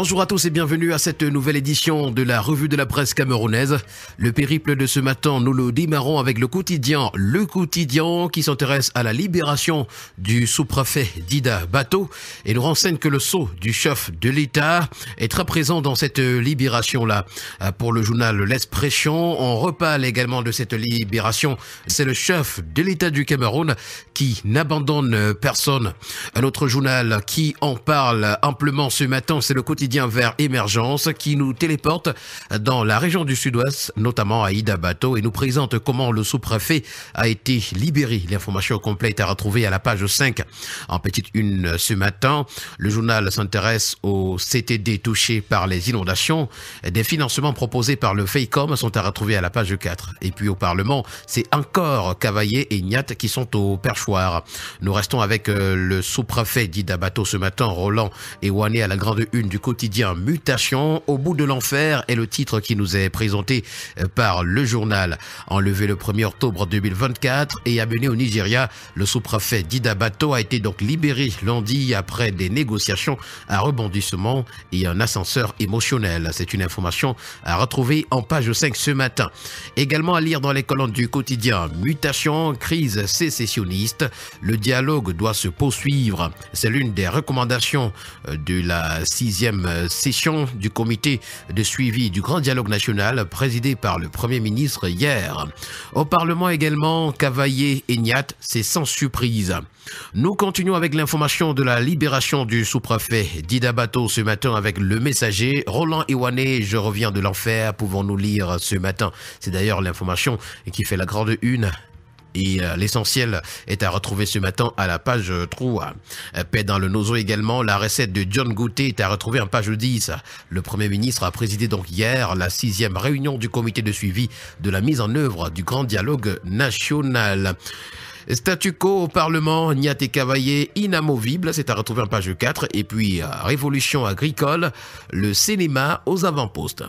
Bonjour à tous et bienvenue à cette nouvelle édition de la revue de la presse camerounaise. Le périple de ce matin, nous le démarrons avec le quotidien qui s'intéresse à la libération du sous-préfet Dida Bato et nous renseigne que le sceau du chef de l'État est très présent dans cette libération-là. Pour le journal L'Expression, on reparle également de cette libération. C'est le chef de l'État du Cameroun qui n'abandonne personne. Un autre journal qui en parle amplement ce matin, c'est le quotidien Vert Émergence qui nous téléporte dans la région du Sud-Ouest, notamment à Dida Bato, et nous présente comment le sous-préfet a été libéré. L'information complète est à retrouver à la page 5. En petite une ce matin, le journal s'intéresse aux CTD touchés par les inondations. Des financements proposés par le FEICOM sont à retrouver à la page 4. Et puis au Parlement, c'est encore Cavaillé et Niat qui sont au perchoir. Nous restons avec le sous-préfet Dida Bato ce matin, Roland Ewané à la grande une du quotidien Mutation. Au bout de l'enfer est le titre qui nous est présenté par le journal. Enlevé le 1er octobre 2024 et amené au Nigeria, le sous-préfet Dida Bato a été donc libéré lundi après des négociations à rebondissement et un ascenseur émotionnel. C'est une information à retrouver en page 5 ce matin. Également à lire dans les colonnes du quotidien Mutation, crise sécessionniste. Le dialogue doit se poursuivre. C'est l'une des recommandations de la 6e session du comité de suivi du grand dialogue national présidé par le Premier ministre hier. Au Parlement également, Cavaillé et Niat, c'est sans surprise. Nous continuons avec l'information de la libération du sous-préfet Dida Bato ce matin avec le messager. Roland Ewané, je reviens de l'enfer, pouvons-nous lire ce matin. C'est d'ailleurs l'information qui fait la grande une. Et l'essentiel est à retrouver ce matin à la page 3. Paix dans le Nozo également, la recette de John Gouté est à retrouver en page 10. Le Premier ministre a présidé donc hier la 6e réunion du comité de suivi de la mise en œuvre du grand dialogue national. Statu quo au Parlement, Niat et Cavaillé inamovible, c'est à retrouver en page 4. Et puis révolution agricole, le cinéma aux avant-postes.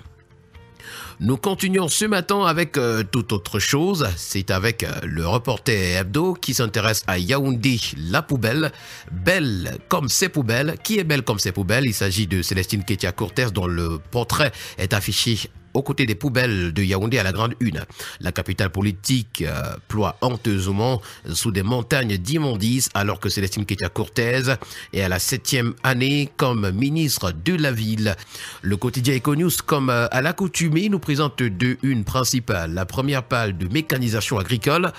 Nous continuons ce matin avec toute autre chose. C'est avec le reporter hebdo qui s'intéresse à Yaoundé, la poubelle. Belle comme ses poubelles. Qui est belle comme ses poubelles? Il s'agit de Célestine Kétia-Cortez dont le portrait est affiché aux côtés des poubelles de Yaoundé à la grande une. La capitale politique ploie honteusement sous des montagnes d'immondices alors que Célestine Kétia-Cortez est à la 7e année comme ministre de la ville. Le quotidien Econews, comme à l'accoutumée, nous présente deux unes principales. La première page de mécanisation agricole.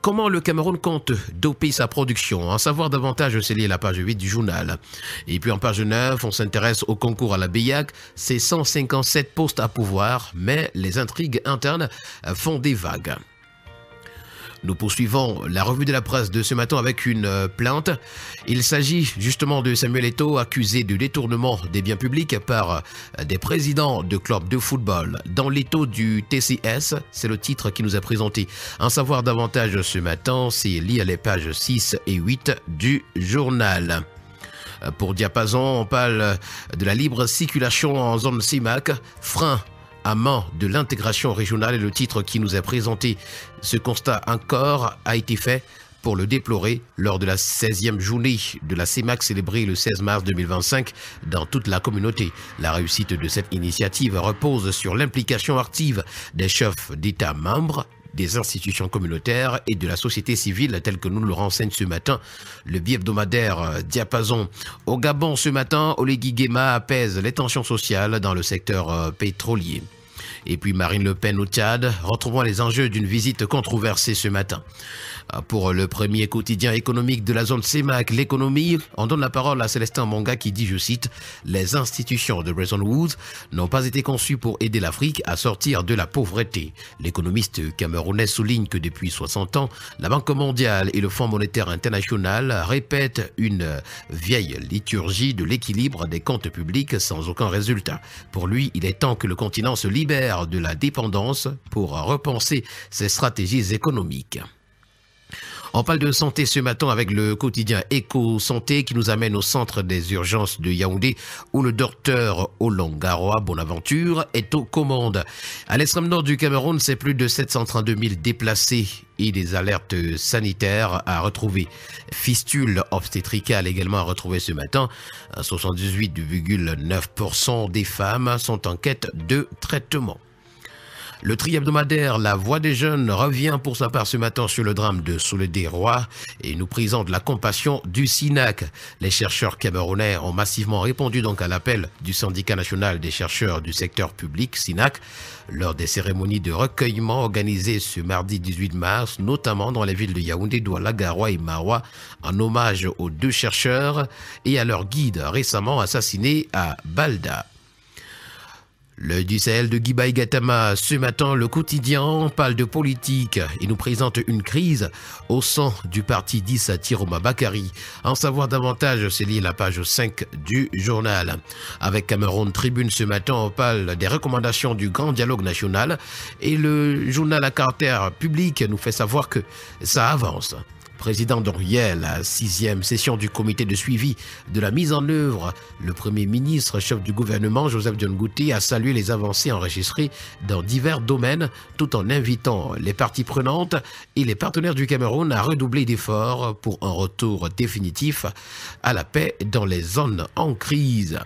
Comment le Cameroun compte doper sa production? En savoir davantage, c'est lié à la page 8 du journal. Et puis en page 9, on s'intéresse au concours à la BEIAC. C'est 157 postes à pouvoir, mais les intrigues internes font des vagues. Nous poursuivons la revue de la presse de ce matin avec une plainte. Il s'agit justement de Samuel Eto'o, accusé de détournement des biens publics par des présidents de clubs de football. Dans l'étau du TCS, c'est le titre qui nous est présenté. En savoir davantage ce matin, c'est lié à les pages 6 et 8 du journal. Pour Diapason, on parle de la libre circulation en zone CIMAC, frein à main de l'intégration régionale et le titre qui nous est présenté. Ce constat encore a été fait pour le déplorer lors de la 16e journée de la CIMAC célébrée le 16 mars 2025 dans toute la communauté. La réussite de cette initiative repose sur l'implication active des chefs d'État membres, des institutions communautaires et de la société civile telle que nous le renseigne ce matin le bi-hebdomadaire Diapason. Au Gabon ce matin, Olegui Nguema apaise les tensions sociales dans le secteur pétrolier. Et puis Marine Le Pen au Tchad, retrouvons les enjeux d'une visite controversée ce matin. Pour le premier quotidien économique de la zone CEMAC, l'économie, on donne la parole à Célestin Monga qui dit, je cite, « Les institutions de Bretton Woods n'ont pas été conçues pour aider l'Afrique à sortir de la pauvreté. » L'économiste camerounais souligne que depuis 60 ans, la Banque mondiale et le Fonds monétaire international répètent une vieille liturgie de l'équilibre des comptes publics sans aucun résultat. Pour lui, il est temps que le continent se libère de la dépendance pour repenser ses stratégies économiques. On parle de santé ce matin avec le quotidien Éco-Santé qui nous amène au centre des urgences de Yaoundé où le docteur Olongaroa Bonaventure est aux commandes. À l'extrême nord du Cameroun, c'est plus de 732 000 déplacés et des alertes sanitaires à retrouver. Fistule obstétricale également à retrouver ce matin. 78,9% des femmes sont en quête de traitement. Le tri hebdomadaire La Voix des Jeunes revient pour sa part ce matin sur le drame de Soledé-Roy et nous présente la compassion du SINAC. Les chercheurs camerounais ont massivement répondu donc à l'appel du syndicat national des chercheurs du secteur public, SINAC, lors des cérémonies de recueillement organisées ce mardi 18 mars, notamment dans les villes de Yaoundé, Douala, Garoua et Maroua, en hommage aux deux chercheurs et à leur guide récemment assassiné à Balda. Le du Sahel de Guibaï Gatama, ce matin, le quotidien parle de politique et nous présente une crise au sein du parti d'Issa Tiroma Bakari. En savoir davantage, c'est lié à la page 5 du journal. Avec Cameroun Tribune ce matin, on parle des recommandations du grand dialogue national et le journal à caractère public nous fait savoir que ça avance. Président d'Oriel, la 6e session du comité de suivi de la mise en œuvre, le Premier ministre, chef du gouvernement, Joseph Dione Ngouti, a salué les avancées enregistrées dans divers domaines, tout en invitant les parties prenantes et les partenaires du Cameroun à redoubler d'efforts pour un retour définitif à la paix dans les zones en crise.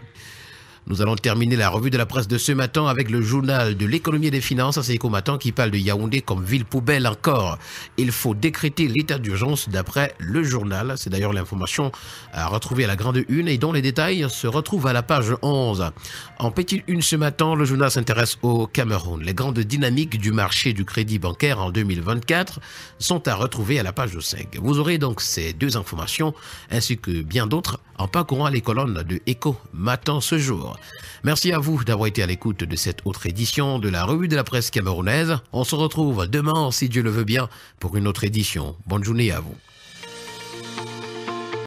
Nous allons terminer la revue de la presse de ce matin avec le journal de l'économie et des finances, c'est Éco-Matin qui parle de Yaoundé comme ville poubelle encore. Il faut décréter l'état d'urgence d'après le journal. C'est d'ailleurs l'information à retrouver à la grande une et dont les détails se retrouvent à la page 11. En petite une ce matin, le journal s'intéresse au Cameroun. Les grandes dynamiques du marché du crédit bancaire en 2024 sont à retrouver à la page 5. Vous aurez donc ces deux informations ainsi que bien d'autres en parcourant les colonnes de Éco-Matin ce jour. Merci à vous d'avoir été à l'écoute de cette autre édition de la revue de la presse camerounaise. On se retrouve demain, si Dieu le veut bien, pour une autre édition. Bonne journée à vous.